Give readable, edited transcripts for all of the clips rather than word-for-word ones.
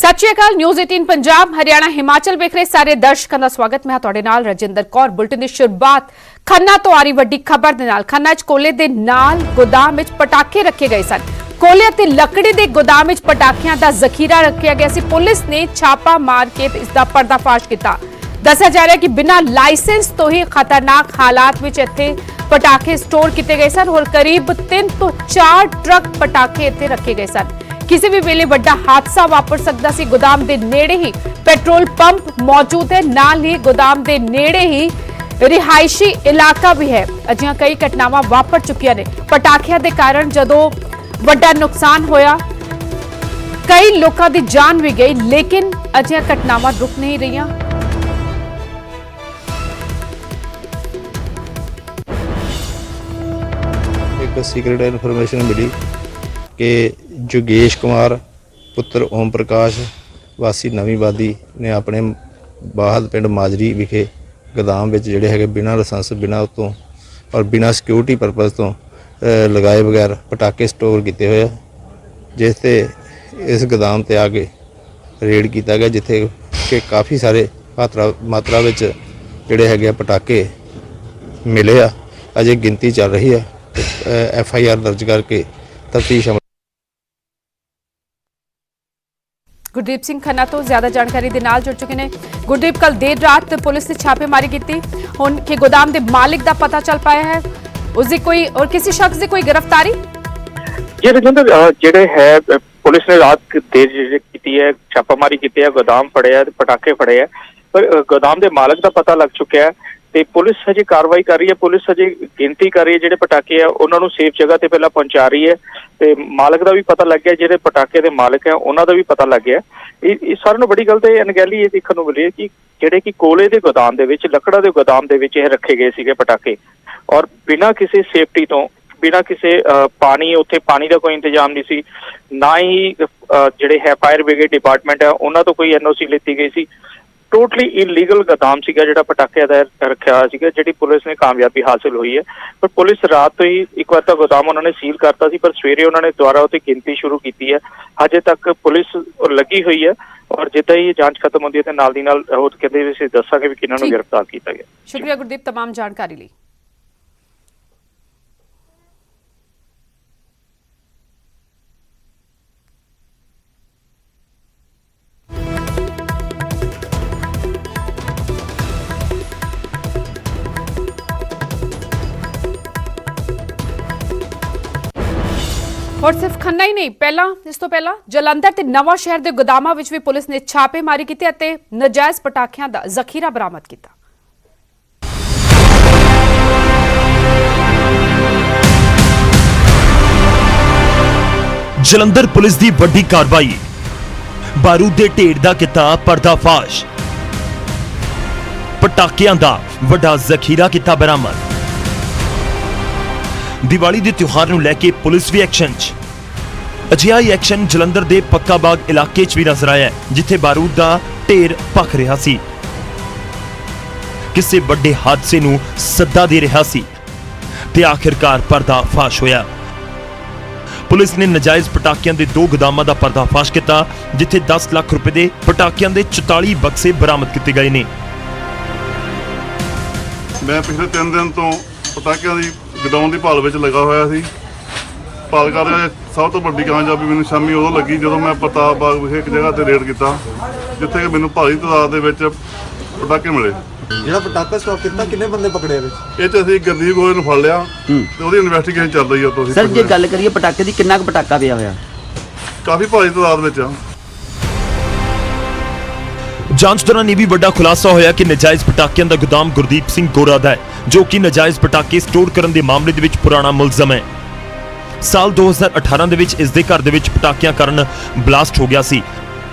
सत श्री अकाल। न्यूज़ 18 पंजाब हरियाणा हिमाचल वेख रहे सारे दर्शकों का स्वागत। मैं तुहाडे नाल रजिंदर कौर। बुलेटिन की शुरुआत खन्ना तो आ रही वड्डी खबर दे नाल। खन्ना च कोले दे नाल गोदाम विच पटाखे रखे गए सन। कोले ते लकड़ी दे गोदाम विच पटाखियां दा जखीरा रखा गया सी। पुलिस ने छापा मार के इसका पर्दाफाश किया। दस्सिया जा रहा है कि बिना लाइसेंस तो ही खतरनाक हालात विच इत्थे पटाखे स्टोर किए गए सन और करीब 3 तो 4 ट्रक पटाखे इत्थे रखे गए सन। किसी भी वेले बड़ा हादसा वापर सकता सी। गोदाम के नेड़े ही पेट्रोल पंप मौजूद है, नाल ही गोदाम के नेड़े ही रिहायशी इलाका भी है। अजियां कई घटनावां वापर चुकियां ने। पटाखियां के कारण जदों बड़ा नुकसान होया, कई लोगों की जान भी गई, लेकिन अजियां घटनावां रुक नहीं रही। एक सीक्रेट इन्फॉर्मेशन मिली कि जोगेश कुमार पुत्र ओम प्रकाश वासी नवी वादी ने अपने बाहद पिंड माजरी विखे गोदाम में जोड़े है बिना लाइसेंस बिना उतों और बिना सिक्योरिटी परपज़ तो लगाए बगैर पटाखे स्टोर किए हुए, जिससे इस गोदाम ते आके रेड किया गया, जिथे कि काफ़ी सारे मात्रा में जोड़े है पटाखे मिले आ। अजे गिनती चल रही है। FIR दर्ज करके तफ्तीश। गुरदीप सिंह खन्ना तो ज्यादा जानकारी के नाल जुड़ चुके हैं। गुरदीप, कल देर रात पुलिस ने छापेमारी की, हुण के गोदाम के मालिक का पता चल पाया है, उसकी कोई और किसी शख्स की कोई गिरफ्तारी? जी रजिंदर, जेडे है पुलिस ने रात देर की है, छापामारी की है, गोदाम फड़े है, पटाखे फड़े है, पर गोदाम के मालिक का पता लग चुका है। ਤੇ पुलिस हजे कार्रवाई कर रही है। पुलिस हजे गिनती कर रही है, ਜਿਹੜੇ पटाखे है उन्होंने सेफ जगह ਤੇ ਪਹਿਲਾਂ पहुंचा रही है। ਤੇ मालिक का भी पता लग गया, ਜਿਹੜੇ पटाखे ਦੇ मालिक है उन्होंने भी पता लग गया। ਇਹ ਸਾਰਿਆਂ ਨੂੰ बड़ी गल ਤੇ अनगहली ਇਹ देखने को मिली है कि ਜਿਹੜੇ कि कोले के गोदाम ਦੇ ਵਿੱਚ ਲੱਕੜਾਂ ਦੇ गोदाम ਦੇ ਵਿੱਚ ਇਹ ਰੱਖੇ ਗਏ ਸੀਗੇ पटाखे, और बिना किसी सेफ्टी तो बिना किसी पानी उत्थे पानी का कोई इंतजाम नहीं सी, ना ही ਜਿਹੜੇ है फायर ब्रिगेड डिपार्टमेंट है उन्होंने तो कोई NOC लीती गई सी। टोटली इलीगल गोदाम सीगा जिहड़ा पटाखे दा रखा सीगा, जिहड़ी पुलिस ने कामयाबी हासिल हुई है। पर पुलिस रात तो ही एक बार तो गोदाम उन्होंने सील करता सी, पर सवेरे उन्होंने दोबारा उत्ते गिनती शुरू की है। अजे तक पुलिस लगी हुई है, और जिद्दां ही जांच खत्म होंदी है तो नाल दी नाल कहते भी दसांगे भी किन्हां नूं गिरफ्तार किया गया। शुक्रिया गुरदीप तमाम जानकारी लई। और सिर्फ खन्ना ही नहीं, इस तो पहला जलंधर ते नवां शहर के गोदामां विच भी पुलिस ने छापेमारी की ते नजायज पटाखियां दा जखीरा बरामद किया। जलंधर पुलिस की वड्डी कार्रवाई, बारूद के ढेर का किया पर्दाफाश, पटाखियां दा वड्डा जखीरा किया बरामद। दिवाली के त्योहार नूं लैके पुलिस भी एक्शन च। अजिहा ही एक्शन जलंधर के पक्का बाग इलाके च भी नजर आया, जिथे बारूद का ढेर भख रहा सी, किसी बड़े हादसे नूं सद्दा दे रहा सी ते आखिरकार पर्दाफाश होया। पुलिस ने नजायज पटाखियां दे 2 गोदामां दा पर्दाफाश किया, जिथे 10 लाख रुपए के पटाखियां दे 44 बक्से बरामद किए गए ने। मैं पिछले 3 दिन तो पटाखियां दी गोदाम की भाल में लगा हुआ सी। भाल कर सब तो वड्डी कामयाबी मैंने शामी उदों लगी जो मैं प्रताप बाग विखे एक जगह ते रेड किया, जिथे कि मैंने भारी तादाद दे विच पटाखे मिले। ਜਿਹੜਾ ਪਟਾਕਾ ਸਟਾਕ ਕੀਤਾ ਕਿੰਨੇ ਬੰਦੇ ਪਕੜੇ ਇਹਦੇ ਇਹ ਚ ਅਸੀਂ ਗਰਦੀਪ ਗੋਇਲ ਨੂੰ ਫੜ ਲਿਆ ਤੇ ਉਹਦੀ ਇਨਵੈਸਟੀਗੇਸ਼ਨ ਚੱਲ ਰਹੀ ਹੈ। ਤੁਸੀਂ ਸਰ ਜੇ ਗੱਲ ਕਰੀਏ ਪਟਾਕੇ ਦੀ, ਕਿੰਨਾ ਕੁ ਪਟਾਕਾ ਪਿਆ ਹੋਇਆ? ਕਾਫੀ ਭਾਰੀ ਤਾਦਾਦ ਵਿੱਚ ਆ। जांच दौरान यह भी बड़ा खुलासा होया कि नजायज पटाखियां दा गोदाम गुरदीप सिंह गोरा दा है, जो कि नजायज पटाखे स्टोर करने के मामले दे विच पुराना मुलजम है। साल 2018 दे विच इस दे घर दे विच पटाखियां कारण ब्लास्ट हो गया सी,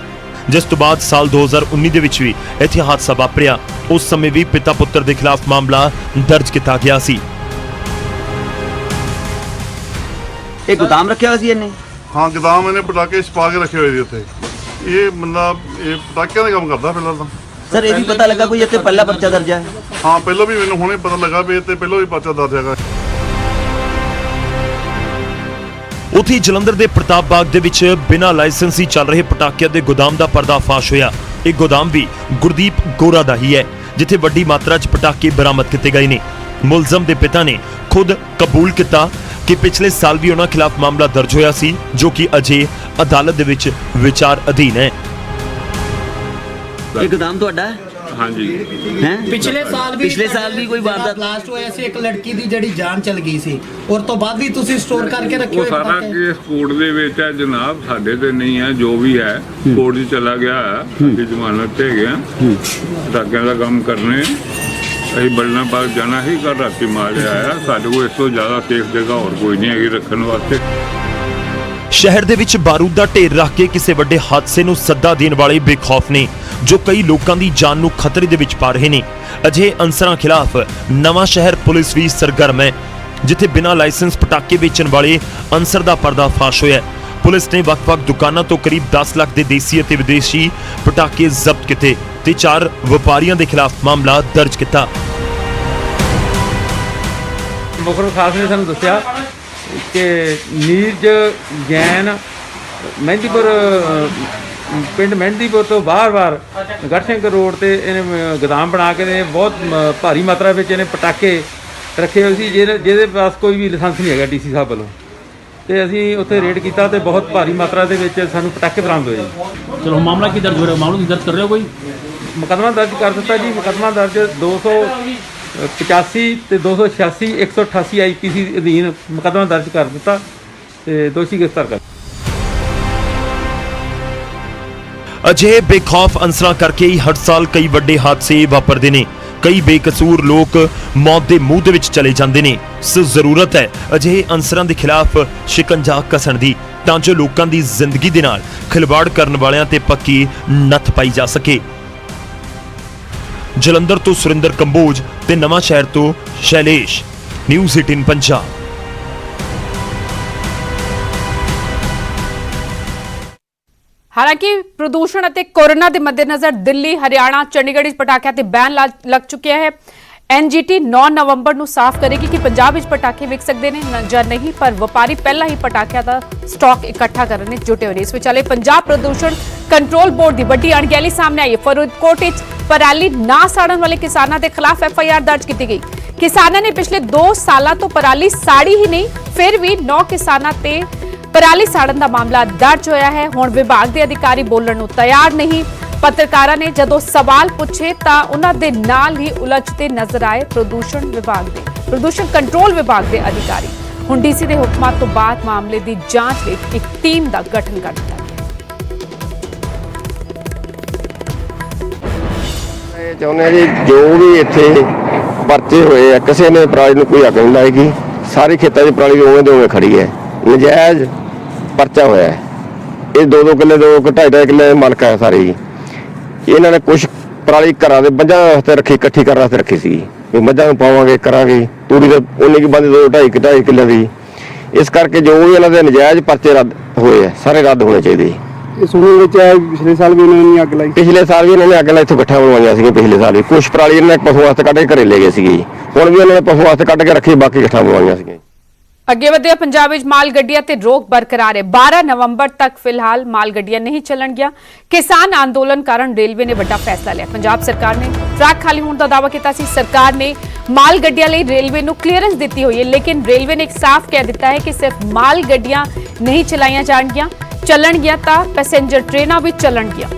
जिस तो बाद साल 2019 दे विच भी इत्थे हादसा वापरिया। उस समय भी पिता पुत्र के खिलाफ मामला दर्ज किया गया सी। एक गोदाम रखा हुआ सी इन्हें? हाँ, गोदाम इन्हें पटाखे छुपा के रखे हुए थे उत्थे। ये बंदा ये पटाखियां का काम करता फिलहाल तो। सर ये भी पता लगा कोई इत्थे पहला पर्चा दर्ज है? हाँ, पहले भी मैंने हुणे पता लगा भी इत्थे पहले भी पर्चा दर्ज है। ਉੱਥੇ ਜਲੰਧਰ ਦੇ ਪ੍ਰਤਾਪ ਬਾਗ ਦੇ ਵਿੱਚ ਬਿਨਾਂ ਲਾਇਸੈਂਸੀ ਚੱਲ ਰਹੇ ਪਟਾਕਿਆਂ ਦੇ ਗੋਦਾਮ ਦਾ ਪਰਦਾਫਾਸ਼ ਹੋਇਆ। ਇਹ ਗੋਦਾਮ ਵੀ ਗੁਰਦੀਪ ਗੋਰਾ ਦਾ ਹੀ ਹੈ, ਜਿੱਥੇ ਵੱਡੀ ਮਾਤਰਾ 'ਚ ਪਟਾਕੇ ਬਰਾਮਦ ਕੀਤੇ ਗਏ ਨੇ। ਮੁਲਜ਼ਮ ਦੇ ਪਿਤਾ ਨੇ ਖੁਦ ਕਬੂਲ ਕੀਤਾ ਕਿ ਪਿਛਲੇ ਸਾਲ ਵੀ ਉਹਨਾਂ ਖਿਲਾਫ ਮਾਮਲਾ ਦਰਜ ਹੋਇਆ ਸੀ, ਜੋ ਕਿ ਅਜੇ ਅਦਾਲਤ ਦੇ ਵਿੱਚ ਵਿਚਾਰ ਅਧੀਨ ਹੈ। ਇਹ ਗੋਦਾਮ ਤੁਹਾਡਾ ਹਾਂਜੀ ਹੈ? ਪਿਛਲੇ ਸਾਲ ਵੀ ਕੋਈ ਵਾਰਦਾਤ ਬਲਾਸਟ ਹੋਇਆ ਸੀ, ਇੱਕ ਲੜਕੀ ਦੀ ਜਿਹੜੀ ਜਾਨ ਚਲ ਗਈ ਸੀ, ਔਰ ਤੋਂ ਬਾਅਦ ਵੀ ਤੁਸੀਂ ਸਟੋਰ ਕਰਕੇ ਰੱਖੇ ਉਹ ਹੋਏ ਸਾਰਾ ਪਟਾਕੇ। ਕੇਸ ਕੋਰਟ ਦੇ ਵਿੱਚ ਹੈ ਜਨਾਬ, ਸਾਡੇ ਤੇ ਨਹੀਂ ਹੈ। ਜੋ ਵੀ ਹੈ ਕੋਰਟ 'ਚ ਚਲਾ ਗਿਆ ਹੈ, ਸਾਡੀ ਜ਼ਮਾਨਤ ਤੇ ਹੈਗੇ ਆ, ਪਟਾਕਿਆਂ ਦਾ ਕੰਮ ਕਰਨੇ। ਅਸੀਂ ਬਲਨਾ ਬਾਗ ਜਾਣਾ ਹੀ, ਕੱਲ ਰਾਤੀ ਮਾਰਿਆ ਆਇਆ। ਸਾਡੇ ਕੋਲ ਇਸ ਤੋਂ ਜ਼ਿਆਦਾ ਸੇਫ ਜਗ੍ਹਾ ਹੋਰ ਕੋਈ ਨਹੀਂ ਹੈਗੀ ਰੱਖਣ ਵਾਸਤੇ। ਸ਼ਹਿਰ ਦੇ ਵਿੱਚ ਬਾਰੂਦ ਦਾ ਢੇਰ ਰੱਖ ਕੇ ਕਿਸੇ ਵੱਡੇ ਹਾਦਸੇ ਨੂੰ ਸੱਦਾ ਦੇਣ ਵਾਲੇ ਬੇਖੌਫ ਨੇ, ਜੋ ਕਈ ਲੋਕਾਂ ਦੀ ਜਾਨ ਨੂੰ ਖਤਰੇ ਦੇ ਵਿੱਚ ਪਾ ਰਹੇ ਨੇ। ਅਜਿਹੇ ਅਨਸਰਾਂ ਖਿਲਾਫ ਨਵਾਂ ਸ਼ਹਿਰ ਪੁਲਿਸ ਵੀ ਸਰਗਰਮ ਹੈ, ਜਿੱਥੇ ਬਿਨਾਂ ਲਾਇਸੈਂਸ ਪਟਾਕੇ ਵੇਚਣ ਵਾਲੇ ਅਨਸਰ ਦਾ ਪਰਦਾਫਾਸ਼ ਹੋਇਆ। ਪੁਲਿਸ ਨੇ ਵੱਖ-ਵੱਖ ਦੁਕਾਨਾਂ ਤੋਂ ਕਰੀਬ 10 ਲੱਖ ਦੇ ਦੇਸੀ ਅਤੇ ਵਿਦੇਸ਼ੀ ਪਟਾਕੇ ਜ਼ਬਤ ਕੀਤੇ ਤੇ 4 ਵਪਾਰੀਆਂ ਦੇ ਖਿਲਾਫ ਮਾਮਲਾ ਦਰਜ ਕੀਤਾ। ਮੁਖਰ ਖਾਸ ਨੇ ਸਾਨੂੰ ਦੱਸਿਆ ਕਿ ਨੀਰਜ ਜੈਨ ਮਹਿੰਦੀਪੁਰ ਪਿੰਡ ਮਹਿੰਦੀਪੁਰ ਤੋਂ ਬਾਹਰ ਗੜਸ਼ੰਕਰ ਰੋਡ ਤੇ ਇਹਨੇ ਗੋਦਾਮ ਬਣਾ ਕੇ ਨੇ ਬਹੁਤ ਭਾਰੀ ਮਾਤਰਾ ਵਿੱਚ ਇਹਨੇ ਪਟਾਕੇ ਰੱਖੇ ਹੋਏ ਸੀ, ਜਿਹਦੇ ਪਾਸ ਕੋਈ ਵੀ ਲਾਇਸੈਂਸ ਨਹੀਂ ਹੈਗਾ ਡੀਸੀ ਸਾਹਿਬ ਵੱਲੋਂ। ਤੇ ਅਸੀਂ ਉੱਥੇ ਰੇਡ ਕੀਤਾ ਤੇ ਬਹੁਤ ਭਾਰੀ ਮਾਤਰਾ ਦੇ ਵਿੱਚ ਸਾਨੂੰ ਪਟਾਕੇ ਬਰਾਮਦ ਹੋਏ। ਚਲੋ ਮਾਮਲਾ ਕੀ ਦਰਜ ਹੋ ਰਿਹਾ? ਮਾਮਲਾ ਕੀ ਦਰਜ ਕਰ ਰਿਹਾ ਕੋਈ? ਮੁਕੱਦਮਾ ਦਰਜ ਕਰ ਦਿੱਤਾ ਜੀ। ਮੁਕੱਦਮਾ ਦਰਜ 285 ਤੇ 286 188 IPC ਅਧੀਨ ਮੁਕੱਦਮਾ ਦਰਜ ਕਰ ਦਿੱਤਾ ਤੇ ਦੋਸ਼ੀ ਗ੍ਰਿਫਤਾਰ ਕਰ। ਅਜਿਹੇ ਬੇਖੌਫ ਅਨਸਰਾਂ ਕਰਕੇ ਹੀ ਹਰ ਸਾਲ ਕਈ ਵੱਡੇ ਹਾਦਸੇ ਵਾਪਰਦੇ ਨੇ। ਕਈ ਬੇਕਸੂਰ ਲੋਕ ਮੌਤ ਦੇ ਮੂੰਹ ਦੇ ਵਿੱਚ ਚਲੇ ਜਾਂਦੇ ਨੇ। ਸੋ ਜ਼ਰੂਰਤ ਹੈ ਅਜਿਹੇ ਅਨਸਰਾਂ ਦੇ ਖਿਲਾਫ ਸ਼ਿਕੰਜਾ ਕੱਸਣ ਦੀ, ਤਾਂ ਜੋ ਲੋਕਾਂ ਦੀ ਜ਼ਿੰਦਗੀ ਦੇ ਨਾਲ ਖਿਲਵਾੜ ਕਰਨ ਵਾਲਿਆਂ ਤੇ ਪੱਕੀ ਨੱਥ ਪਾਈ ਜਾ ਸਕੇ। ਜਲੰਧਰ ਤੋਂ ਸੁਰਿੰਦਰ ਕੰਬੋਜ ਤੇ ਨਵਾਂ ਸ਼ਹਿਰ ਤੋਂ ਸ਼ੈਲੇਸ਼, ਨਿਊਜ਼ 18 ਪੰਜਾਬ। ਹਾਲਾਂਕਿ ਪ੍ਰਦੂਸ਼ਣ ਅਤੇ ਕੋਰੋਨਾ ਦੇ ਮੱਦੇਨਜ਼ਰ ਦਿੱਲੀ, ਹਰਿਆਣਾ, ਚੰਡੀਗੜ੍ਹ ਵਿੱਚ ਪਟਾਕਿਆਂ ਤੇ ਬੈਨ ਲੱਗ ਚੁੱਕਿਆ ਹੈ। NGT 9 ਨਵੰਬਰ ਨੂੰ ਸਾਫ਼ ਕਰੇਗੀ ਕਿ ਪੰਜਾਬ ਵਿੱਚ ਪਟਾਕੇ ਵਿਕ ਸਕਦੇ ਨੇ ਜਾਂ ਨਹੀਂ, ਪਰ ਵਪਾਰੀ ਪਹਿਲਾਂ ਹੀ ਪਟਾਕਿਆਂ ਦਾ ਸਟਾਕ ਇਕੱਠਾ ਕਰਨ ਵਿੱਚ ਜੁਟੇ ਹੋਏ ਨੇ। ਇਸ ਵਿਚਾਲੇ ਪੰਜਾਬ ਪ੍ਰਦੂਸ਼ਣ ਕੰਟਰੋਲ ਬੋਰਡ ਦੀ ਵੱਡੀ ਅਣਗਹਿਲੀ ਸਾਹਮਣੇ ਆਈ ਹੈ। ਫਰੀਦਕੋਟ ਵਿੱਚ ਪਰਾਲੀ ਨਾ ਸਾੜਨ ਵਾਲੇ ਕਿਸਾਨਾਂ ਦੇ ਖਿਲਾਫ FIR ਦਰਜ ਕੀਤੀ ਗਈ। ਕਿਸਾਨਾਂ ਨੇ ਪਿਛਲੇ 2 ਸਾਲਾਂ ਤੋਂ ਪਰਾਲੀ ਸਾੜੀ ਹੀ ਨਹੀਂ, ਫਿਰ ਵੀ 9 ਕਿਸਾਨਾਂ ਤੇ ਪਰਾਲੀ ਸਾੜਨ ਦਾ ਮਾਮਲਾ ਦਰਜ ਹੋਇਆ ਹੈ। ਹੁਣ ਵਿਭਾਗ ਦੇ ਅਧਿਕਾਰੀ ਬੋਲਣ ਨੂੰ ਤਿਆਰ ਨਹੀਂ। ਪੱਤਰਕਾਰਾਂ ਨੇ ਜਦੋਂ ਸਵਾਲ ਪੁੱਛੇ ਤਾਂ ਉਹਨਾਂ ਦੇ ਨਾਲ ਹੀ ਉਲਝਦੇ ਨਜ਼ਰ ਆਏ ਪ੍ਰਦੂਸ਼ਣ ਕੰਟਰੋਲ ਵਿਭਾਗ ਦੇ ਅਧਿਕਾਰੀ। ਹੁਣ DC ਦੇ ਹੁਕਮਾਂ ਤੋਂ ਬਾਅਦ ਮਾਮਲੇ ਦੀ ਜਾਂਚ ਲਈ ਇੱਕ ਟੀਮ ਦਾ ਗਠਨ ਕਰ ਦਿੱਤਾ ਗਿਆ। ਚਾਹੁੰਦੇ ਜੀ ਜੋ ਵੀ ਇੱਥੇ ਪਰਚੇ ਹੋਏ ਆ, ਕਿਸੇ ਨੇ ਪਰਾਲੀ ਨੂੰ ਕੋਈ ਅੱਗ ਨਹੀਂ ਲਾਏਗੀ। ਸਾਰੇ ਖੇਤਾਂ 'ਚ ਪਰਾਲੀ ਉਵੇਂ ਦੇ ਉਵੇਂ ਖੜੀ ਹੈ। ਨਜਾਇਜ਼ ਪਰਚਾ ਹੋਇਆ ਹੈ। ਇਹ 2-2 ਕਿੱਲੇ 2.5 ਕਿੱਲੇ ਦੇ ਮਾਲਕ ਹੈ ਸਾਰੇ ਜੀ। ਇਹਨਾਂ ਨੇ ਕੁਝ ਪਰਾਲੀ ਘਰਾਂ ਦੇ ਮੱਝਾਂ ਵਾਸਤੇ ਰੱਖੀ, ਇਕੱਠੀ ਕਰਨ ਵਾਸਤੇ ਰੱਖੀ ਸੀ ਵੀ ਮੱਝਾਂ ਨੂੰ ਪਾਵਾਂਗੇ ਕਰਾਂਗੇ। ਤੂੜੀ ਦੇ ਉਨੀ ਕੀ ਬੰਦ 2-2.5 ਕਿੱਲੇ ਦੀ। ਇਸ ਕਰਕੇ ਜੋ ਵੀ ਇਹਨਾਂ ਦੇ ਨਜਾਇਜ਼ ਪਰਚੇ ਰੱਦ ਹੋਏ ਆ ਸਾਰੇ ਰੱਦ ਹੋਣੇ ਚਾਹੀਦੇ। ਇਹ ਸੁਣਨ ਵਿੱਚ ਆਇਆ ਪਿਛਲੇ ਸਾਲ ਵੀ ਇਹਨਾਂ ਨੇ ਅੱਗ ਲਾਈ। ਪਿਛਲੇ ਸਾਲ ਵੀ ਇਹਨਾਂ ਨੇ ਅੱਗ ਲਾਈ, ਇੱਥੇ ਗੱਠਾਂ ਬਣਵਾਈਆਂ ਸੀਗੀਆਂ। ਪਿਛਲੇ ਸਾਲ ਵੀ ਕੁਝ ਪਰਾਲੀ ਇਹਨਾਂ ਨੇ ਪਸ਼ੂ ਵਾਸਤੇ ਕੱਢ ਕੇ ਘਰੇ ਲੈ ਗਏ ਸੀਗੇ। ਹੁਣ ਵੀ ਇਹਨਾਂ ਨੇ ਪਸ਼ੂ ਵਾਸਤੇ ਕੱਢ ਕੇ ਰੱਖੀ, ਬਾਕੀ ਗੱਠਾਂ ਬਣਵਾਈਆਂ ਸੀਗੀਆਂ। ਅੱਗੇ ਵਧਿਆ ਪੰਜਾਬ ਵਿੱਚ ਮਾਲ ਗੱਡੀਆਂ ਤੇ ਰੋਕ ਬਰਕਰਾਰ ਹੈ। 12 ਨਵੰਬਰ ਤੱਕ ਫਿਲਹਾਲ ਮਾਲ ਗੱਡੀਆਂ ਨਹੀਂ ਚੱਲਣਗੀਆਂ। ਕਿਸਾਨ ਅੰਦੋਲਨ ਕਾਰਨ ਰੇਲਵੇ ਨੇ ਵੱਡਾ ਫੈਸਲਾ ਲਿਆ। ਪੰਜਾਬ ਸਰਕਾਰ ਨੇ ਟਰੱਕ ਖਾਲੀ ਹੋਣ ਦਾ ਦਾਅਵਾ ਕੀਤਾ ਸੀ। ਸਰਕਾਰ ਨੇ ਮਾਲ ਗੱਡੀਆਂ ਲਈ ਰੇਲਵੇ ਨੂੰ ਕਲੀਅਰੈਂਸ ਦਿੱਤੀ ਹੋਈ ਹੈ, ਲੇਕਿਨ ਰੇਲਵੇ ਨੇ ਇੱਕ ਸਾਫ਼ ਕਹਿ ਦਿੱਤਾ ਹੈ ਕਿ ਸਿਰਫ ਮਾਲ ਗੱਡੀਆਂ ਨਹੀਂ ਚਲਾਈਆਂ ਜਾਣਗੀਆਂ। ਚੱਲਣਗੀਆਂ ਤਾਂ ਪੈਸੇਂਜਰ ਟ੍ਰੇਨਾਂ ਵੀ ਚੱਲਣਗੀਆਂ।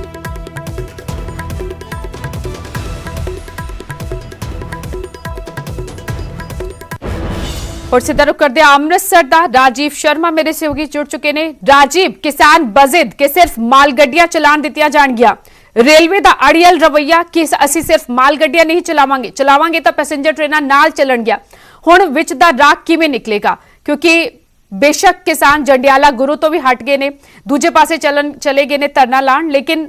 और सीधा रुख करते अमृतसर दा राजीव शर्मा मेरे सहयोगी जुड़ चुके ने। राजीव, किसान बजिद कि सिर्फ माल गड्डियां चलान दित्तियां जाणगियां, रेलवे दा अड़ियल रवैया कि असीं सिर्फ माल गड्डियां नहीं चलावांगे तां पैसेंजर ट्रेनां नाल चलणगियां। हुण विच दा राह किवें निकलेगा? क्योंकि बेशक किसान जंडियाला गुरु तो भी हट गए ने, दूजे पासे चले गए ने धरना लाण, लेकिन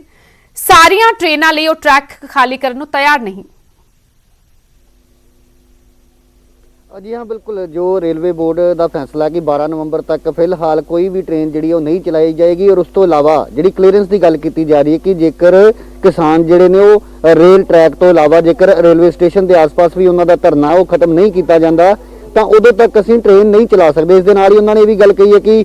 सारियां ट्रेनां लई ओह ट्रैक खाली करन नूं तैयार नहीं। जी हाँ, बिल्कुल जो रेलवे बोर्ड का फैसला कि 12 नवंबर तक फिलहाल कोई भी ट्रेन जी नहीं चलाई जाएगी। और उस तो इलावा जी क्लीयरेंस की गल की जा रही है कि जेकर किसान जोड़े ने वो रेल ट्रैक तो इलावा जेकर रेलवे स्टेशन के आस पास भी उन्होंने धरना वो खत्म नहीं किया जाता तो उदों तक असीं ट्रेन नहीं चला सकते। इस दे नाल ही उन्होंने ये भी गल कही है कि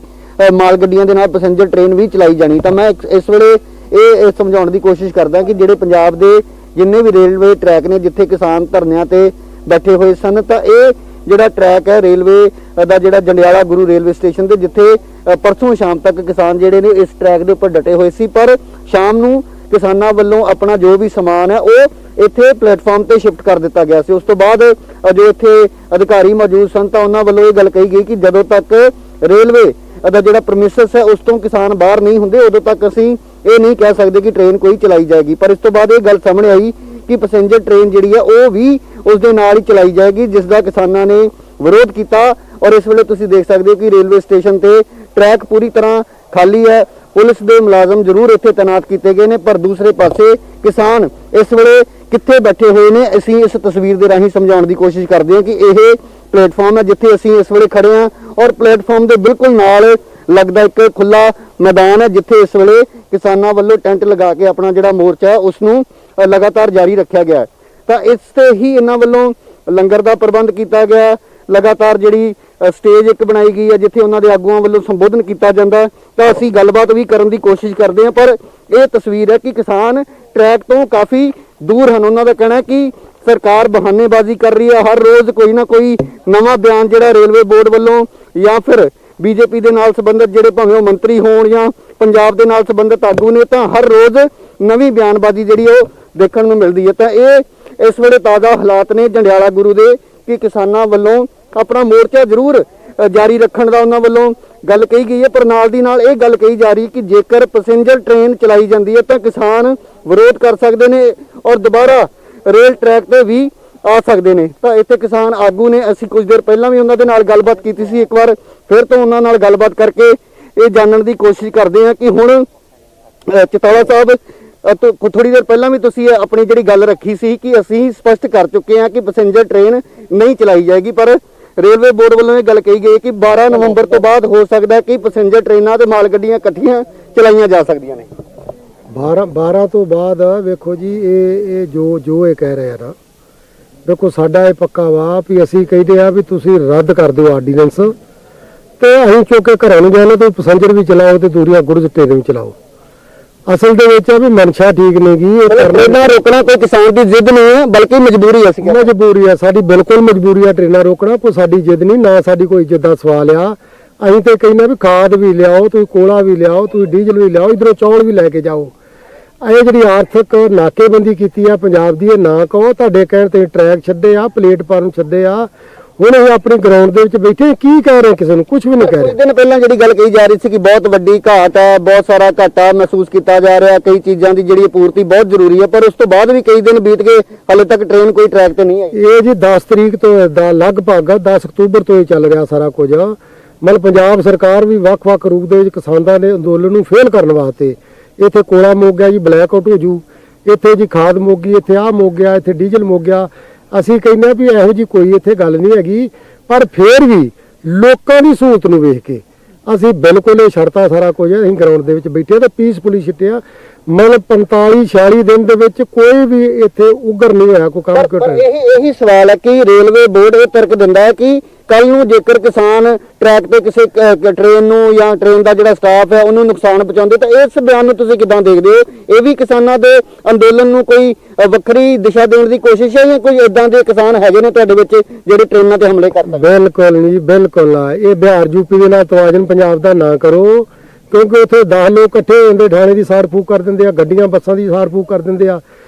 ਮਾਲ ਗੱਡੀਆਂ ਦੇ ਨਾਲ ਪੈਸੇਂਜਰ ਟ੍ਰੇਨ ਵੀ ਚਲਾਈ ਜਾਣੀ। ਤਾਂ ਮੈਂ ਇਸ ਵੇਲੇ ਇਹ ਸਮਝਾਉਣ ਦੀ ਕੋਸ਼ਿਸ਼ ਕਰਦਾ ਕਿ ਜਿਹੜੇ ਪੰਜਾਬ ਦੇ ਜਿੰਨੇ ਵੀ ਰੇਲਵੇ ਟਰੈਕ ਨੇ ਜਿੱਥੇ ਕਿਸਾਨ ਧਰਨਿਆਂ ਤੇ ਬੈਠੇ ਹੋਏ ਸਨ, ਤਾਂ ਇਹ ਜਿਹੜਾ ਟਰੈਕ ਹੈ ਰੇਲਵੇ ਦਾ ਜਿਹੜਾ ਜੰਡਿਆਲਾ ਗੁਰੂ ਰੇਲਵੇ ਸਟੇਸ਼ਨ ਤੇ ਜਿੱਥੇ ਪਰਸੋਂ ਸ਼ਾਮ ਤੱਕ ਕਿਸਾਨ ਜਿਹੜੇ ਨੇ ਇਸ ਟਰੈਕ ਦੇ ਉੱਪਰ ਡਟੇ ਹੋਏ ਸੀ, ਪਰ ਸ਼ਾਮ ਨੂੰ ਕਿਸਾਨਾਂ ਵੱਲੋਂ ਆਪਣਾ ਜੋ ਵੀ ਸਮਾਨ ਹੈ ਉਹ ਇੱਥੇ ਪਲੇਟਫਾਰਮ ਤੇ ਸ਼ਿਫਟ ਕਰ ਦਿੱਤਾ ਗਿਆ ਸੀ। ਉਸ ਤੋਂ ਬਾਅਦ ਜੋ ਇੱਥੇ ਅਧਿਕਾਰੀ ਮੌਜੂਦ ਸਨ ਤਾਂ ਉਹਨਾਂ ਵੱਲੋਂ ਇਹ ਗੱਲ ਕਹੀ ਗਈ ਕਿ ਜਦੋਂ ਤੱਕ ਰੇਲਵੇ ਦਾ ਜਿਹੜਾ ਪ੍ਰਮਿਸਿਸ ਹੈ ਉਸ ਤੋਂ ਕਿਸਾਨ ਬਾਹਰ ਨਹੀਂ ਹੁੰਦੇ ਉਦੋਂ ਤੱਕ ਅਸੀਂ ਇਹ ਨਹੀਂ ਕਹਿ ਸਕਦੇ ਕਿ ਟ੍ਰੇਨ ਕੋਈ ਚਲਾਈ ਜਾਏਗੀ। ਪਰ ਇਸ ਤੋਂ ਬਾਅਦ ਇਹ ਗੱਲ ਸਾਹਮਣੇ ਆਈ ਕਿ ਪੈਸੇਂਜਰ ਟ੍ਰੇਨ ਜਿਹੜੀ ਹੈ ਉਹ ਵੀ ਉਸ ਦੇ ਨਾਲ ਹੀ ਚਲਾਈ ਜਾਏਗੀ, ਜਿਸ ਦਾ ਕਿਸਾਨਾਂ ਨੇ ਵਿਰੋਧ ਕੀਤਾ। ਔਰ ਇਸ ਵੇਲੇ ਤੁਸੀਂ ਦੇਖ ਸਕਦੇ ਹੋ ਕਿ ਰੇਲਵੇ ਸਟੇਸ਼ਨ ਤੇ ਟਰੈਕ ਪੂਰੀ ਤਰ੍ਹਾਂ ਖਾਲੀ ਹੈ। ਪੁਲਿਸ ਦੇ ਮੁਲਾਜ਼ਮ ਜ਼ਰੂਰ ਇੱਥੇ ਤੈਨਾਤ ਕੀਤੇ ਗਏ ਨੇ, ਪਰ ਦੂਸਰੇ ਪਾਸੇ ਕਿਸਾਨ ਇਸ ਵੇਲੇ ਕਿੱਥੇ ਬੈਠੇ ਹੋਏ ਨੇ ਅਸੀਂ ਇਸ ਤਸਵੀਰ ਦੇ ਰਾਹੀਂ ਸਮਝਾਉਣ ਦੀ ਕੋਸ਼ਿਸ਼ ਕਰਦੇ ਹਾਂ ਕਿ ਇਹ ਪਲੇਟਫਾਰਮ ਹੈ ਜਿੱਥੇ ਅਸੀਂ ਇਸ ਵੇਲੇ ਖੜੇ ਹਾਂ ਔਰ ਪਲੇਟਫਾਰਮ ਦੇ ਬਿਲਕੁਲ ਨਾਲ ਲੱਗਦਾ ਇੱਕ ਖੁੱਲਾ ਮੈਦਾਨ ਹੈ ਜਿੱਥੇ ਇਸ ਵੇਲੇ ਕਿਸਾਨਾਂ ਵੱਲੋਂ ਟੈਂਟ ਲਗਾ ਕੇ ਆਪਣਾ ਜਿਹੜਾ ਮੋਰਚਾ ਹੈ ਉਸ ਨੂੰ ਲਗਾਤਾਰ ਜਾਰੀ ਰੱਖਿਆ ਗਿਆ ਹੈ। ਤਾਂ ਇਸ ਤੇ ਹੀ ਇਹਨਾਂ ਵੱਲੋਂ ਲੰਗਰ ਦਾ ਪ੍ਰਬੰਧ ਕੀਤਾ ਗਿਆ, ਲਗਾਤਾਰ ਜਿਹੜੀ ਸਟੇਜ ਇੱਕ ਬਣਾਈ ਗਈ ਹੈ ਜਿੱਥੇ ਉਹਨਾਂ ਦੇ ਆਗੂਆਂ ਵੱਲੋਂ ਸੰਬੋਧਨ ਕੀਤਾ ਜਾਂਦਾ। ਤਾਂ ਅਸੀਂ ਗੱਲਬਾਤ ਵੀ ਕਰਨ ਦੀ ਕੋਸ਼ਿਸ਼ ਕਰਦੇ ਹਾਂ, ਪਰ ਇਹ ਤਸਵੀਰ ਹੈ ਕਿ ਕਿਸਾਨ ਟਰੈਕ ਤੋਂ ਕਾਫੀ ਦੂਰ ਹਨ। ਉਹਨਾਂ ਦਾ ਕਹਿਣਾ ਹੈ ਕਿ ਸਰਕਾਰ ਬਹਾਨੇਬਾਜ਼ੀ ਕਰ ਰਹੀ ਹੈ, ਹਰ ਰੋਜ਼ ਕੋਈ ਨਾ ਕੋਈ ਨਵਾਂ ਬਿਆਨ ਜਿਹੜਾ ਰੇਲਵੇ ਬੋਰਡ ਵੱਲੋਂ ਜਾਂ ਫਿਰ ਬੀਜੇਪੀ ਦੇ ਨਾਲ ਸੰਬੰਧਿਤ ਜਿਹੜੇ ਭਾਵੇਂ ਉਹ ਮੰਤਰੀ ਹੋਣ ਜਾਂ ਪੰਜਾਬ ਦੇ ਨਾਲ ਸੰਬੰਧਿਤ ਆਗੂ ਨੇ, ਤਾਂ ਹਰ ਰੋਜ਼ ਨਵੀਂ ਬਿਆਨਬਾਜ਼ੀ ਜਿਹੜੀ ਉਹ ਦੇਖਣ ਨੂੰ ਮਿਲਦੀ ਹੈ। ਤਾਂ ਇਹ ਇਸ ਵੇਲੇ ਤਾਜ਼ਾ ਹਾਲਾਤ ਨੇ ਜੰਡਿਆਲਾ ਗੁਰੂ ਦੇ ਕਿ ਕਿਸਾਨਾਂ ਵੱਲੋਂ ਆਪਣਾ ਮੋਰਚਾ ਜ਼ਰੂਰ ਜਾਰੀ ਰੱਖਣ ਦਾ ਉਹਨਾਂ ਵੱਲੋਂ ਗੱਲ ਕਹੀ ਗਈ ਹੈ, ਪਰ ਨਾਲ ਦੀ ਨਾਲ ਇਹ ਗੱਲ ਕਹੀ ਜਾ ਰਹੀ ਕਿ ਜੇਕਰ ਪੈਸੇਂਜਰ ਟ੍ਰੇਨ ਚਲਾਈ ਜਾਂਦੀ ਹੈ ਤਾਂ ਕਿਸਾਨ ਵਿਰੋਧ ਕਰ ਸਕਦੇ ਨੇ ਔਰ ਦੁਬਾਰਾ ਰੇਲ ਟਰੈਕ ਤੇ ਵੀ ਆ ਸਕਦੇ ਨੇ। ਤਾਂ ਇੱਥੇ ਕਿਸਾਨ ਆਗੂ ਨੇ, ਅਸੀਂ ਕੁਝ ਦੇਰ ਪਹਿਲਾਂ ਵੀ ਉਹਨਾਂ ਦੇ ਨਾਲ ਗੱਲਬਾਤ ਕੀਤੀ ਸੀ, ਇੱਕ ਵਾਰ ਫਿਰ ਤੋਂ ਉਹਨਾਂ ਨਾਲ ਗੱਲਬਾਤ ਕਰਕੇ ਇਹ ਜਾਣਨ ਦੀ ਕੋਸ਼ਿਸ਼ ਕਰਦੇ ਹਾਂ ਕਿ ਹੁਣ ਚਤੌੜਾ ਸਾਹਿਬ ਥੋੜੀ ਦੇਰ ਪਹਿਲਾਂ ਵੀ ਤੁਸੀਂ ਆਪਣੀ ਜਿਹੜੀ ਗੱਲ ਰੱਖੀ ਸੀ ਕਿ ਅਸੀਂ ਸਪਸ਼ਟ ਕਰ ਚੁੱਕੇ ਹਾਂ ਕਿ ਪੈਸੇਂਜਰ ਟ੍ਰੇਨ ਨਹੀਂ ਚਲਾਈ ਜਾਏਗੀ, ਪਰ ਰੇਲਵੇ ਬੋਰਡ ਵੱਲੋਂ ਇਹ ਗੱਲ ਕਹੀ ਗਈ ਕਿ 12 ਨਵੰਬਰ ਤੋਂ ਬਾਅਦ ਹੋ ਸਕਦਾ ਹੈ ਕਿ ਪੈਸੇਂਜਰ ਟ੍ਰੇਨਾਂ ਤੇ ਮਾਲ ਗੱਡੀਆਂ ਇਕੱਠੀਆਂ ਚਲਾਈਆਂ ਜਾ ਸਕਦੀਆਂ ਨੇ। 12 ਤੋਂ ਬਾਅਦ ਵੇਖੋ ਜੀ ਇਹ ਜੋ ਇਹ ਕਹਿ ਰਹੇ ਆ ਨਾ, ਦੇਖੋ ਸਾਡਾ ਇਹ ਪੱਕਾ ਵਾ ਵੀ ਅਸੀਂ ਕਹਿੰਦੇ ਆ ਵੀ ਤੁਸੀਂ ਰੱਦ ਕਰ ਦਿਓ ਆਰਡੀਨੈਂਸ ਤੇ ਅਸੀਂ ਚੁੱਕ ਕੇ ਘਰਾਂ ਨੂੰ ਜਾਣਾ ਤੇ ਪੈਸੇਂਜਰ ਵੀ ਚਲਾਓ ਤੇ ਦੂਰੀਆਂ ਗੁਰਜ ਟ੍ਰੇਨ ਵੀ ਚਲਾਓ। ਅਸਲ ਦੇ ਵਿੱਚ ਆ ਵੀ ਮਨਸ਼ਾ ਠੀਕ ਨਹੀਂ ਗੀ, ਇਹ ਟ੍ਰੇਨਾਂ ਰੋਕਣਾ ਕੋਈ ਕਿਸਾਨ ਦੀ ਜ਼ਿੱਦ ਨਹੀਂ ਹੈ ਬਲਕਿ ਮਜਬੂਰੀ ਹੈ। ਮਜਬੂਰੀ ਹੈ ਸਾਡੀ, ਬਿਲਕੁਲ ਮਜਬੂਰੀ ਹੈ ਟ੍ਰੇਨਾਂ ਰੋਕਣਾ, ਕੋਈ ਸਾਡੀ ਜ਼ਿੱਦ ਨਹੀਂ, ਨਾ ਸਾਡੀ ਕੋਈ ਇੱਜ਼ਤ ਦਾ ਸਵਾਲ ਆ। ਅਸੀਂ ਤੇ ਕਹਿੰਦੇ ਵੀ ਖਾਦ ਵੀ ਲਿਆਓ, ਤੁਸੀਂ ਕੋਲਾ ਵੀ ਲਿਆਓ, ਤੁਸੀਂ ਡੀਜ਼ਲ ਵੀ ਲਿਆਓ, ਇਧਰੋਂ ਚੌਲ ਵੀ ਲੈ ਕੇ ਜਾਓ। ਇਹ ਜਿਹੜੀ ਆਰਥਿਕ ਨਾਕੇਬੰਦੀ ਕੀਤੀ ਆ ਪੰਜਾਬ ਦੀ, ਇਹ ਨਾ ਕਹੋ ਤੁਹਾਡੇ ਕਹਿਣ ਤੇ ਟਰੈਕ ਛੱਡੇ ਆ, ਪਲੇਟਫਾਰਮ ਛੱਡੇ ਆ, ਹੁਣ ਇਹ ਆਪਣੀ ਗਰਾਊਂਡ ਦੇ ਵਿੱਚ ਬੈਠੇ ਕੀ ਕਹਿ ਰਹੇ, ਕਿਸੇ ਨੂੰ ਕੁਝ ਵੀ ਨਹੀਂ ਕਹਿ ਰਹੇ। ਕੁਝ ਦਿਨ ਪਹਿਲਾਂ ਜਿਹੜੀ ਗੱਲ ਕਹੀ ਜਾ ਰਹੀ ਸੀ ਕਿ ਬਹੁਤ ਵੱਡੀ ਘਾਟ ਹੈ, ਬਹੁਤ ਸਾਰਾ ਘਾਟਾ ਮਹਿਸੂਸ ਕੀਤਾ ਜਾ ਰਿਹਾ, ਕਈ ਚੀਜ਼ਾਂ ਦੀ ਜਿਹੜੀ ਪੂਰਤੀ ਬਹੁਤ ਜ਼ਰੂਰੀ ਹੈ, ਪਰ ਉਸ ਤੋਂ ਬਾਅਦ ਵੀ ਕਈ ਦਿਨ ਬੀਤ ਗਏ, ਹਾਲੇ ਤੱਕ ਟ੍ਰੇਨ ਕੋਈ ਟਰੈਕ ਤੇ ਨਹੀਂ ਆਈ। ਇਹ ਜੀ 10 ਤਰੀਕ ਤੋਂ ਦਾ ਲਗਭਗ 10 ਅਕਤੂਬਰ ਤੋਂ ਹੀ ਚੱਲ ਰਿਹਾ ਸਾਰਾ ਕੁਝ। ਮਤਲਬ ਪੰਜਾਬ ਸਰਕਾਰ ਵੀ ਵੱਖ-ਵੱਖ ਰੂਪ ਦੇ ਵਿੱਚ ਕਿਸਾਨਾਂ ਦੇ ਅੰਦੋਲਨ ਨੂੰ ਫੇਲ ਕਰਨ ਵਾਸਤੇ, ਇੱਥੇ ਕੋਲਾ ਮੁੱਕ ਗਿਆ ਜੀ, ਬਲੈਕ ਆਊਟ ਹੋ ਜੂ, ਇੱਥੇ ਜੀ ਖਾਦ ਮੁੱਕ ਗਈ, ਇੱਥੇ ਆਹ ਮੁੱਕ ਗਿਆ, ਇੱਥੇ ਡੀਜ਼ਲ ਮੁੱਕ ਗਿਆ। ਅਸੀਂ ਕਹਿੰਦੇ ਵੀ ਇਹੋ ਜੀ ਕੋਈ ਇੱਥੇ ਗੱਲ ਨਹੀਂ ਹੈਗੀ, ਪਰ ਫਿਰ ਵੀ ਲੋਕਾਂ ਦੀ ਸਹੂਲਤ ਨੂੰ ਵੇਖ ਕੇ ਅਸੀਂ ਬਿਲਕੁਲ ਇਹ ਛੱਡਤਾ ਸਾਰਾ ਕੁਝ। ਅਸੀਂ ਗਰਾਊਂਡ ਦੇ ਵਿੱਚ ਬੈਠੇ ਤੇ ਪੀਸਫੁਲੀ ਛਿੱਟਿਆ, ਮਤਲਬ 45-46 ਦਿਨ ਦੇ ਵਿੱਚ ਕੋਈ ਵੀ ਇੱਥੇ ਉਗਰ ਨਹੀਂ ਹੋਇਆ ਕੋਈ ਕੰਮ ਕਰ। ਇਹੀ ਸਵਾਲ ਹੈ ਕਿ ਰੇਲਵੇ ਬੋਰਡ ਇਹ ਤਰਕ ਦਿੰਦਾ ਹੈ ਕਿ ਕੱਲ ਨੂੰ ਜੇਕਰ ਕਿਸਾਨ ਟਰੈਕ ਤੇ ਕਿਸੇ ਟ੍ਰੇਨ ਨੂੰ ਜਾਂ ਟ੍ਰੇਨ ਦਾ ਜਿਹੜਾ ਸਟਾਫ ਹੈ ਉਹਨੂੰ ਨੁਕਸਾਨ ਪਹੁੰਚਾਉਂਦੇ, ਤਾਂ ਇਸ ਬਿਆਨ ਨੂੰ ਤੁਸੀਂ ਕਿੱਦਾਂ ਦੇਖਦੇ ਹੋ? ਇਹ ਵੀ ਕਿਸਾਨਾਂ ਦੇ ਅੰਦੋਲਨ ਨੂੰ ਕੋਈ ਵੱਖਰੀ ਦਿਸ਼ਾ ਦੇਣ ਦੀ ਕੋਸ਼ਿਸ਼ ਹੈ ਜਾਂ ਕੋਈ ਇਦਾਂ ਦੇ ਕਿਸਾਨ ਹੈਗੇ ਨੇ ਤੁਹਾਡੇ ਵਿੱਚ ਜਿਹੜੇ ਟ੍ਰੇਨਾਂ ਤੇ ਹਮਲੇ ਕਰਦੇ? ਬਿਲਕੁਲ ਨਹੀਂ, ਬਿਲਕੁਲ ਇਹ ਬਿਹਾਰ ਯੂਪੀ ਦੇ ਨਾਲ ਤਵਾਜ਼ਨ ਪੰਜਾਬ ਦਾ ਨਾ ਕਰੋ, ਕਿਉਂਕਿ ਉੱਥੇ 10 ਲੋਕ ਇਕੱਠੇ ਹੋ ਜਾਂਦੇ, ਥਾਣੇ ਦੀ ਸਾੜ ਫੂਕ ਕਰ ਦਿੰਦੇ ਆ, ਗੱਡੀਆਂ ਬੱਸਾਂ ਦੀ ਸਾੜ ਫੂਕ ਕਰ ਦਿੰਦੇ ਆ।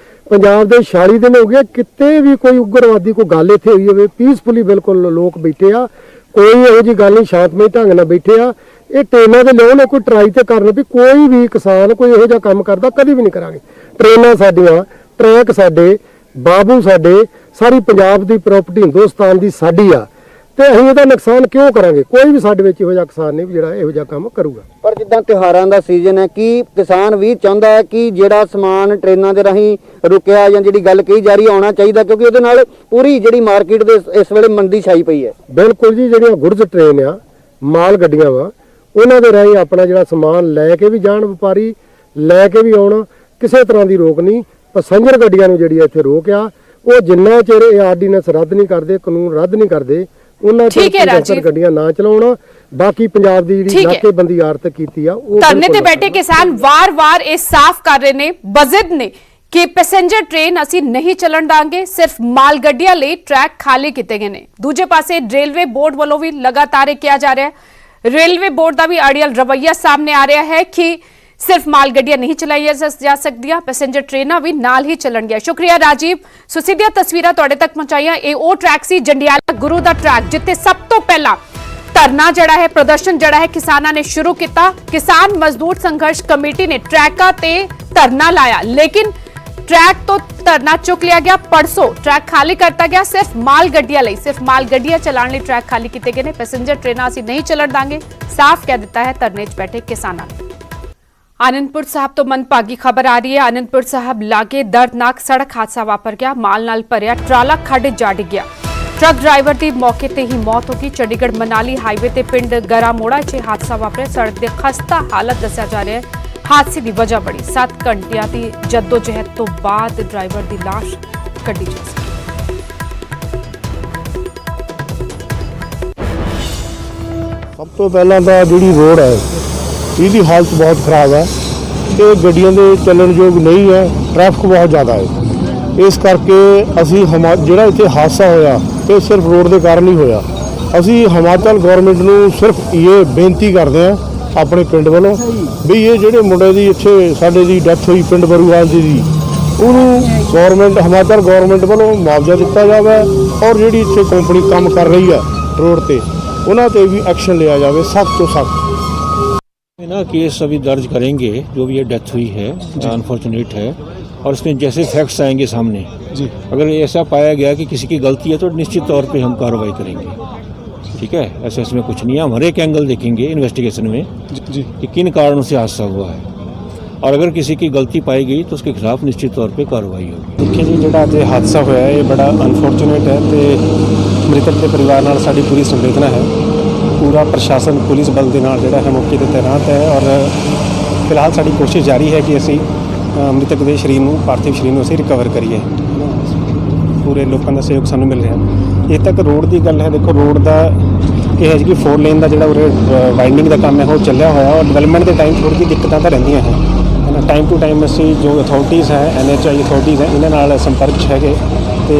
ਪੰਜਾਬ ਦੇ 46 ਦਿਨ ਹੋ ਗਏ, ਕਿਤੇ ਵੀ ਕੋਈ ਉਗਰਵਾਦੀ ਕੋਈ ਗੱਲ ਇੱਥੇ ਹੋਈ ਹੋਵੇ, ਪੀਸਫੁਲੀ ਬਿਲਕੁਲ ਲੋਕ ਬੈਠੇ ਆ, ਕੋਈ ਇਹੋ ਜੀ ਗੱਲ ਨਹੀਂ, ਸ਼ਾਂਤਮਈ ਢੰਗ ਨਾਲ ਬੈਠੇ ਆ। ਇਹ ਟ੍ਰੇਨਾਂ ਦੇ ਲਿਆਉਣ ਕੋਈ ਟਰਾਈ ਤੇ ਕਰਨ ਵੀ ਕੋਈ ਵੀ ਕਿਸਾਨ ਕੋਈ ਇਹੋ ਜਿਹਾ ਕੰਮ ਕਰਦਾ ਕਦੀ ਵੀ ਨਹੀਂ ਕਰਾਂਗੇ। ਟ੍ਰੇਨਾਂ ਸਾਡੀਆਂ, ਟਰੈਕ ਸਾਡੇ, ਬਾਬੂ ਸਾਡੇ, ਸਾਰੀ ਪੰਜਾਬ ਦੀ ਪ੍ਰਾਪਰਟੀ ਹਿੰਦੁਸਤਾਨ ਦੀ ਸਾਡੀ ਆ, ਤੇ ਅਸੀਂ ਇਹਦਾ ਨੁਕਸਾਨ ਕਿਉਂ ਕਰਾਂਗੇ? ਕੋਈ ਵੀ ਸਾਡੇ ਵਿੱਚ ਇਹੋ ਜਿਹਾ ਕਿਸਾਨ ਨਹੀਂ ਜਿਹੜਾ ਇਹੋ ਜਿਹਾ ਕੰਮ ਕਰੂਗਾ। ਪਰ ਜਿੱਦਾਂ ਤਿਉਹਾਰਾਂ ਦਾ ਸੀਜ਼ਨ ਹੈ, ਕਿ ਕਿਸਾਨ ਵੀ ਚਾਹੁੰਦਾ ਹੈ ਕਿ ਜਿਹੜਾ ਸਮਾਨ ਟ੍ਰੇਨਾਂ ਦੇ ਰਾਹੀਂ ਰੁਕਿਆ ਜਾਂ ਜਿਹੜੀ ਗੱਲ ਕਹੀ ਜਾ ਰਹੀ ਆਉਣਾ ਚਾਹੀਦਾ, ਕਿਉਂਕਿ ਉਹਦੇ ਨਾਲ ਪੂਰੀ ਜਿਹੜੀ ਮਾਰਕੀਟ ਦੇ ਇਸ ਵੇਲੇ ਮੰਦੀ ਛਾਈ ਪਈ ਹੈ। ਬਿਲਕੁਲ ਜੀ, ਜਿਹੜੀਆਂ ਗੁਰਜ ਟ੍ਰੇਨ ਆ, ਮਾਲ ਗੱਡੀਆਂ ਵਾ, ਉਹਨਾਂ ਦੇ ਰਾਹੀਂ ਆਪਣਾ ਜਿਹੜਾ ਸਮਾਨ ਲੈ ਕੇ ਵੀ ਜਾਣ, ਵਪਾਰੀ ਲੈ ਕੇ ਵੀ ਆਉਣ, ਕਿਸੇ ਤਰ੍ਹਾਂ ਦੀ ਰੋਕ ਨਹੀਂ। ਪੈਸੇਂਜਰ ਗੱਡੀਆਂ ਨੂੰ ਜਿਹੜੀ ਇੱਥੇ ਰੋਕ ਆ, ਉਹ ਜਿੰਨਾ ਚਿਰ ਇਹ ਆਰਡੀਨੈਂਸ ਰੱਦ ਨਹੀਂ ਕਰਦੇ, ਕਾਨੂੰਨ ਰੱਦ ਨਹੀਂ ਕਰਦੇ, ਉਹਨਾਂ ਠੀਕ ਹੈ ਰਾਜੀਵ। ਗੱਡੀਆਂ ਨਾ ਚਲਾਉਣਾ। ਬਾਕੀ ਪੰਜਾਬ ਦੀ ਜਿਹੜੀ ਠੀਕ ਹੈ। ਨਾਕੇਬੰਦੀ ਆਰਤ ਕੀਤੀ ਆ ਉਹ ਧਰਨੇ ਤੇ ਬਿਲਕੁਲ ਬੈਠੇ ਕਿਸਾਨ ਵਾਰ-ਵਾਰ ਇਹ ਸਾਫ਼ ਕਰ ਰਹੇ ਨੇ, ਬਜ਼ਿਦ ਨੇ ਕਿ ਪੈਸੇਂਜਰ ਟ੍ਰੇਨ ਅਸੀਂ ਨਹੀਂ ਚੱਲਣ ਦਾਂਗੇ, ਸਿਰਫ ਮਾਲ ਗੱਡੀਆਂ ਲਈ ਟਰੈਕ ਖਾਲੀ ਕੀਤੇ ਗਏ ਨੇ। ਦੂਜੇ ਪਾਸੇ ਰੇਲਵੇ ਬੋਰਡ ਵੱਲੋਂ ਵੀ ਲਗਾਤਾਰ ਇਹ ਕਿਹਾ ਜਾ ਰਿਹਾ ਹੈ। ਰੇਲਵੇ ਬੋਰਡ ਦਾ ਵੀ ਅੜੀਅਲ ਰਵੱਈਆ ਸਾਹਮਣੇ ਆ ਰਿਹਾ ਹੈ ਕਿ ਸਿਰਫ ਮਾਲ ਗੱਡੀਆਂ ਨਹੀਂ ਚਲਾਈਆਂ ਜਾ ਸਕਦੀਆਂ, ਪੈਸੇਂਜਰ ਟ੍ਰੇਨਾਂ ਵੀ ਨਾਲ ਹੀ ਚੱਲਣਗੀਆਂ। ਸ਼ੁਕਰੀਆ ਰਾਜੀਵ। ਸੋ ਸਿੱਧੀਆਂ ਤਸਵੀਰਾਂ ਤੁਹਾਡੇ ਤੱਕ ਪਹੁੰਚਾਈਆਂ। ਇਹ ਉਹ ਟਰੈਕ ਸੀ ਜੰਡਿਆਲਾ ਗੁਰੂ ਦਾ ਟਰੈਕ, ਜਿੱਥੇ ਸਭ ਤੋਂ ਪਹਿਲਾਂ ਧਰਨਾ ਜਿਹੜਾ ਹੈ, ਪ੍ਰਦਰਸ਼ਨ ਜਿਹੜਾ ਹੈ ਕਿਸਾਨਾਂ ਨੇ ਸ਼ੁਰੂ ਕੀਤਾ। ਕਿਸਾਨ ਮਜ਼ਦੂਰ ਸੰਘਰਸ਼ ਕਮੇਟੀ ਨੇ ਟਰੈਕਾਂ ਤੇ ਧਰਨਾ ਲਾਇਆ, ਲੇਕਿਨ ट्रैक तो धरना चुक लिया गया। परसों ट्रैक खाली करता गया सिर्फ माल गड्डियां ਲਈ, सिर्फ माल गड्डियां चलाने ਲਈ ट्रैक खाली किए गए ने। पैसेंजर ट्रेनां ਅਸੀਂ नहीं चलन देंगे, साफ कह दिता है धरने 'ਚ बैठे किसानां ने। आनंदपुर साहब तो मनभागी खबर आ रही है। आनंदपुर साहब लागे दर्दनाक सड़क हादसा वापर गया। माल नाल भरिया ट्राला खड्ड जा डिग्या। ट्रक ड्राइवर की मौके ते ही मौत हो गई। चंडीगढ़ मनाली हाईवे ते पिंड गरामोड़ा 'ਚ हादसा वापरिया। सड़क के खस्ता हालत दस्या जा रहा है। हादसे की वजह बड़ी 7 घंटिया की जद्दोजहद तो बाद ड्राइवर की लाश कड्ढी जा सकी। सब तो पहला तो जी रोड है, इसकी हालत बहुत खराब है। ये गड्डियां दे चलन योग नहीं है, ट्रैफिक बहुत ज़्यादा है। इस करके असी जो इतने हादसा होया ये सिर्फ रोड के कारण ही होया। असी हिमाचल गौरमेंट नूं सिर्फ ये बेनती करते हैं अपने पिंड वालों भी ये ਜਿਹੜੇ ਮੁੰਡੇ ਦੀ ਇੱਥੇ ਸਾਡੇ ਦੀ ਡੈਥ ਹੋਈ ਪਿੰਡ ਬਰੂਵਾਲ ਦੀ ਉਹਨੂੰ ਗਵਰਨਮੈਂਟ ਹਿਮਾਚਲ ਗਵਰਨਮੈਂਟ ਵੱਲੋਂ ਮੁਆਵਜ਼ਾ ਦਿੱਤਾ ਜਾਵੇ और ਜਿਹੜੀ ਇੱਥੇ ਕੰਪਨੀ ਕੰਮ ਕਰ ਰਹੀ ਹੈ रोड ਤੇ ਉਹਨਾਂ ਤੇ भी एक्शन लिया जाए सख्त तो सख्त। ना केस अभी दर्ज करेंगे, जो भी ये डेथ हुई है अनफॉर्चुनेट है, और इसमें जैसे फैक्ट्स आएंगे सामने जी, अगर ऐसा पाया गया कि किसी की गलती है तो निश्चित तौर पे हम कार्रवाई करेंगे। ठीक है, ऐसे इसमें कुछ नहीं है। हम हर एक एंगल देखेंगे इन्वेस्टिगेशन में जी कि किन कारणों से हादसा हुआ है, और अगर किसी की गलती पाई गई तो उसके खिलाफ निश्चित तौर पे कार्रवाई होगी। देखिए जी, जो अज हादसा होया है ये बड़ा अनफॉर्चुनेट है, तो मृतक के परिवार नाल साडी पूरी संवेदना है। पूरा प्रशासन पुलिस बल के नाल जिहड़ा है मौके पर तैनात है, और फिलहाल साडी कोशिश जारी है कि असी मृतक के शरीर नूं पार्थिव शरीर नूं असी रिकवर करिए। पूरे लोगों का सहयोग सानूं मिल रहा है। ये तक रोड की गल है, देखो रोड का यह है कि 4 लेन का जो वाइंडिंग का काम है वो चलिया होया, और डिवेलपमेंट के टाइम थोड़ी जी दिक्कतां तो रहिंदियां हैं, है ना। टाइम टू टाइम असी जो अथॉरिटीज़ हैं NHI अथॉरिटीज़ हैं इन्हां नाल संपर्क है, तो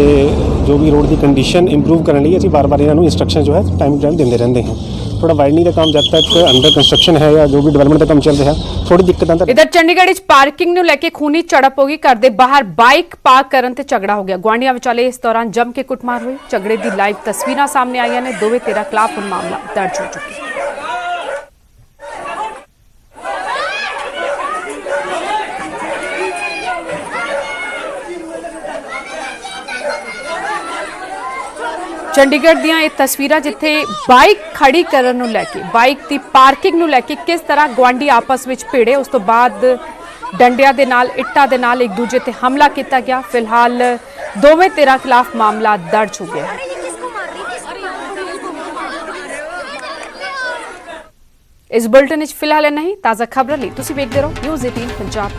जो भी रोड की कंडीशन इंप्रूव करने लिए असी बार बार इन्होंने इंस्ट्रक्शन जो है टाइम टू टाइम देते रहते हैं। थोड़ा वाइडनिंग का काम जब तक अंडर कंस्ट्रक्शन है या जो भी डिवेलपमेंट का काम चल रहा है थोड़ी दिक्कत। इधर चंडीगढ़ च पार्किंग ਨੂੰ ਲੈ ਕੇ ਖੂਨੀ ਝੜਪ ਹੋ ਗਈ। ਘਰ ਦੇ ਬਾਹਰ ਬਾਈਕ ਪਾਰਕ ਕਰਨ ਤੇ ਝਗੜਾ ਹੋ ਗਿਆ। ਗੁਆਂਢੀਆਂ ਵਿਚਾਲੇ ਇਸ ਦੌਰਾਨ ਜੰਮ ਕੇ ਕੁੱਟਮਾਰ ਹੋਈ। ਝਗੜੇ ਦੀ ਲਾਈਵ ਤਸਵੀਰਾਂ ਸਾਹਮਣੇ ਆਈਆਂ ਨੇ। ਦੋਵੇਂ ਧਿਰਾਂ ਖਿਲਾਫ ਹੁਣ ਮਾਮਲਾ ਦਰਜ ਹੋ ਚੁੱਕਾ ਹੈ। चंडीगढ़ ਦੀਆਂ ਇਹ ਤਸਵੀਰਾਂ ਜਿੱਥੇ ਬਾਈਕ ਖੜੀ ਕਰਨ ਨੂੰ ਲੈ ਕੇ, ਬਾਈਕ ਦੀ ਪਾਰਕਿੰਗ ਨੂੰ ਲੈ ਕੇ ਕਿਸ ਤਰ੍ਹਾਂ ਗੁਆਂਢੀ ਆਪਸ ਵਿੱਚ ਭਿੜੇ, ਉਸ ਤੋਂ ਬਾਅਦ ਡੰਡਿਆਂ ਦੇ ਨਾਲ, ਇੱਟਾਂ ਦੇ ਨਾਲ ਇੱਕ ਦੂਜੇ ਤੇ ਹਮਲਾ ਕੀਤਾ ਗਿਆ। ਫਿਲਹਾਲ ਦੋਵੇਂ ਧਿਰਾਂ ਖਿਲਾਫ ਮਾਮਲਾ ਦਰਜ ਹੋ ਗਿਆ ਹੈ। ਇਸ ਬੁਲਟਨ ਵਿੱਚ ਫਿਲਹਾਲ ਨਹੀਂ। ਤਾਜ਼ਾ ਖਬਰਾਂ ਲਈ ਤੁਸੀਂ ਵੇਖਦੇ ਰਹੋ News 18 ਪੰਜਾਬ।